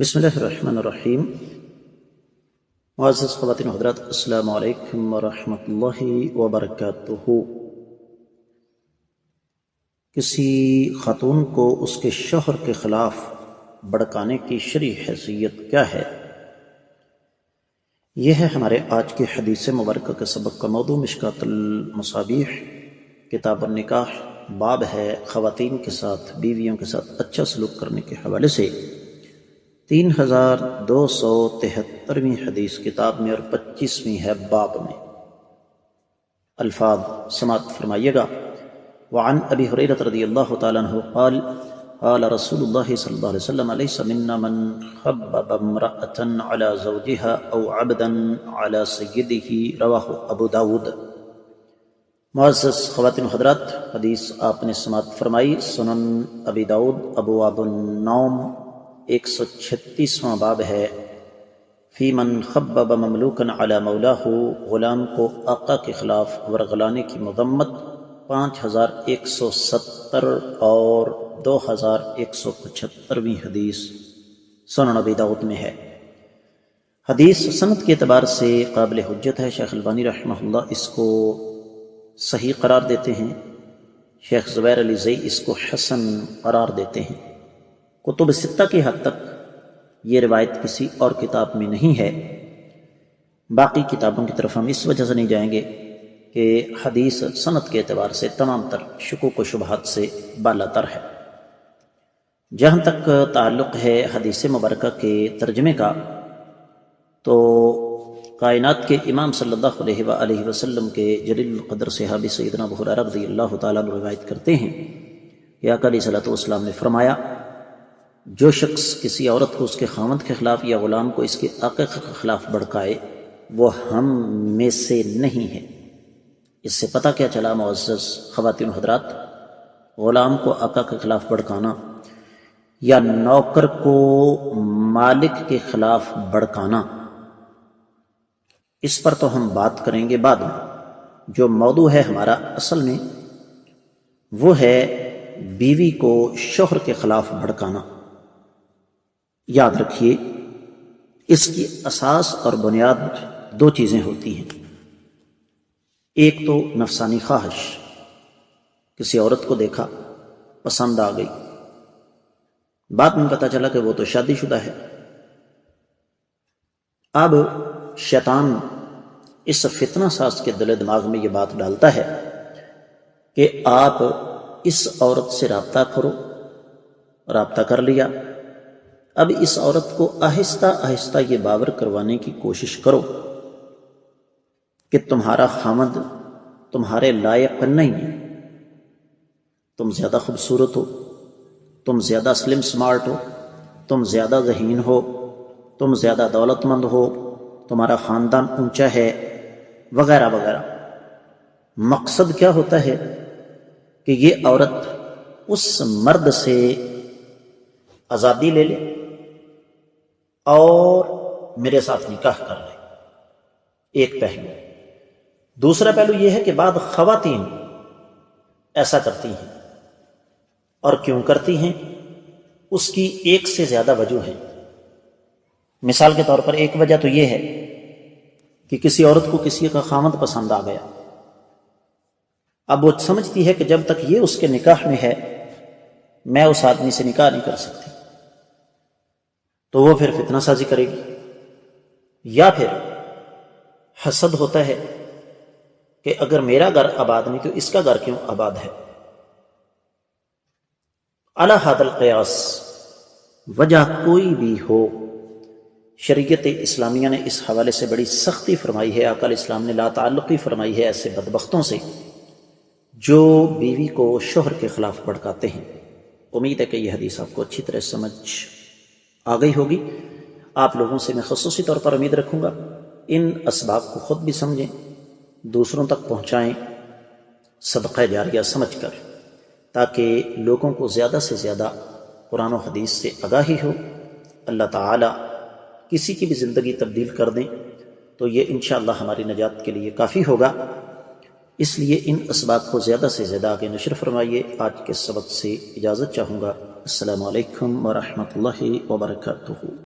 بسم اللہ الرحمن الرحیم۔ معزز خواتین و حضرات، السلام علیکم ورحمۃ اللہ وبرکاتہ۔ کسی خاتون کو اس کے شوہر کے خلاف بھڑکانے کی شرعی حیثیت کیا ہے؟ یہ ہے ہمارے آج کے حدیث مبارکہ کے سبق کا موضوع۔ مشکات المصابیح کتاب النکاح، باب ہے خواتین کے ساتھ، بیویوں کے ساتھ اچھا سلوک کرنے کے حوالے سے 3273ویں حدیث کتاب میں اور 25ویں ہے باب میں۔ الفاظ سماعت فرمائیے گا۔ وعن ابی ہریرہ رضی اللہ تعالیٰ عنہ قال قال رسول اللہ صلی اللہ علیہ وسلم لیس منا من خبب امرأة على زوجها او عبدا على سیدہ، رواہ ابو داود۔ معزز خواتین و حضرات، حدیث آپ نے سماعت فرمائی۔ سنن ابی داود ابواب النوم 136واں باب ہے۔ فی من خبب مملوکا علی مولاہ، غلام کو آقا کے خلاف ورغلانے کی مذمت 5170 اور 2175ویں حدیث سنن ابی داؤد میں ہے۔ حدیث سند کے اعتبار سے قابل حجت ہے۔ شیخ البانی رحمہ اللہ اس کو صحیح قرار دیتے ہیں، شیخ زبیر علی زئی اس کو حسن قرار دیتے ہیں۔ کتب ستہ کی حد تک یہ روایت کسی اور کتاب میں نہیں ہے۔ باقی کتابوں کی طرف ہم اس وجہ سے نہیں جائیں گے کہ حدیث سند کے اعتبار سے تمام تر شکوک و شبہات سے بالا تر ہے۔ جہاں تک تعلق ہے حدیث مبارکہ کے ترجمے کا، تو کائنات کے امام صلی اللہ علیہ وآلہ وسلم کے جلیل القدر صحابی سیدنا ابو ہریرہ رضی اللہ تعالیٰ عنہ روایت کرتے ہیں کہ آقا علیہ الصلوۃ والسلام نے فرمایا، جو شخص کسی عورت کو اس کے خاوند کے خلاف یا غلام کو اس کے آقا کے خلاف بھڑکائے وہ ہم میں سے نہیں ہے۔ اس سے پتہ کیا چلا معزز خواتین و حضرات، غلام کو آقا کے خلاف بھڑکانا یا نوکر کو مالک کے خلاف بھڑکانا، اس پر تو ہم بات کریں گے بعد میں۔ جو موضوع ہے ہمارا اصل میں وہ ہے بیوی کو شوہر کے خلاف بھڑکانا۔ یاد رکھیے، اس کی اساس اور بنیاد دو چیزیں ہوتی ہیں۔ ایک تو نفسانی خواہش، کسی عورت کو دیکھا، پسند آ گئی، بعد میں پتہ چلا کہ وہ تو شادی شدہ ہے۔ اب شیطان اس فتنہ ساز کے دل دماغ میں یہ بات ڈالتا ہے کہ آپ اس عورت سے رابطہ کرو۔ رابطہ کر لیا، اب اس عورت کو آہستہ آہستہ یہ باور کروانے کی کوشش کرو کہ تمہارا خاوند تمہارے لائق نہیں ہے، تم زیادہ خوبصورت ہو، تم زیادہ سلم سمارٹ ہو، تم زیادہ ذہین ہو، تم زیادہ دولت مند ہو، تمہارا خاندان اونچا ہے، وغیرہ وغیرہ۔ مقصد کیا ہوتا ہے کہ یہ عورت اس مرد سے آزادی لے لے اور میرے ساتھ نکاح کر لے، ایک پہلو۔ دوسرا پہلو یہ ہے کہ بعض خواتین ایسا کرتی ہیں، اور کیوں کرتی ہیں اس کی ایک سے زیادہ وجہ ہے۔ مثال کے طور پر ایک وجہ تو یہ ہے کہ کسی عورت کو کسی کا خاوند پسند آ گیا، اب وہ سمجھتی ہے کہ جب تک یہ اس کے نکاح میں ہے میں اس آدمی سے نکاح نہیں کر سکتی، تو وہ پھر فتنہ سازی کرے گی۔ یا پھر حسد ہوتا ہے کہ اگر میرا گھر آباد نہیں تو اس کا گھر کیوں آباد ہے۔ علی ھذا القیاس، وجہ کوئی بھی ہو، شریعت اسلامیہ نے اس حوالے سے بڑی سختی فرمائی ہے۔ آقا علیہ السلام نے لا تعلقی فرمائی ہے ایسے بدبختوں سے جو بیوی کو شوہر کے خلاف بھڑکاتے ہیں۔ امید ہے کہ یہ حدیث آپ کو اچھی طرح سمجھ آ گئی ہوگی۔ آپ لوگوں سے میں خصوصی طور پر امید رکھوں گا ان اسباب کو خود بھی سمجھیں، دوسروں تک پہنچائیں صدقہ جاریہ سمجھ کر، تاکہ لوگوں کو زیادہ سے زیادہ قرآن و حدیث سے آگاہی ہو۔ اللہ تعالیٰ کسی کی بھی زندگی تبدیل کر دیں تو یہ انشاءاللہ ہماری نجات کے لیے کافی ہوگا۔ اس لیے ان اسباب کو زیادہ سے زیادہ آگے نشر فرمائیے۔ آج کے سبق سے اجازت چاہوں گا۔ السلام علیکم ورحمۃ اللہ وبرکاتہ۔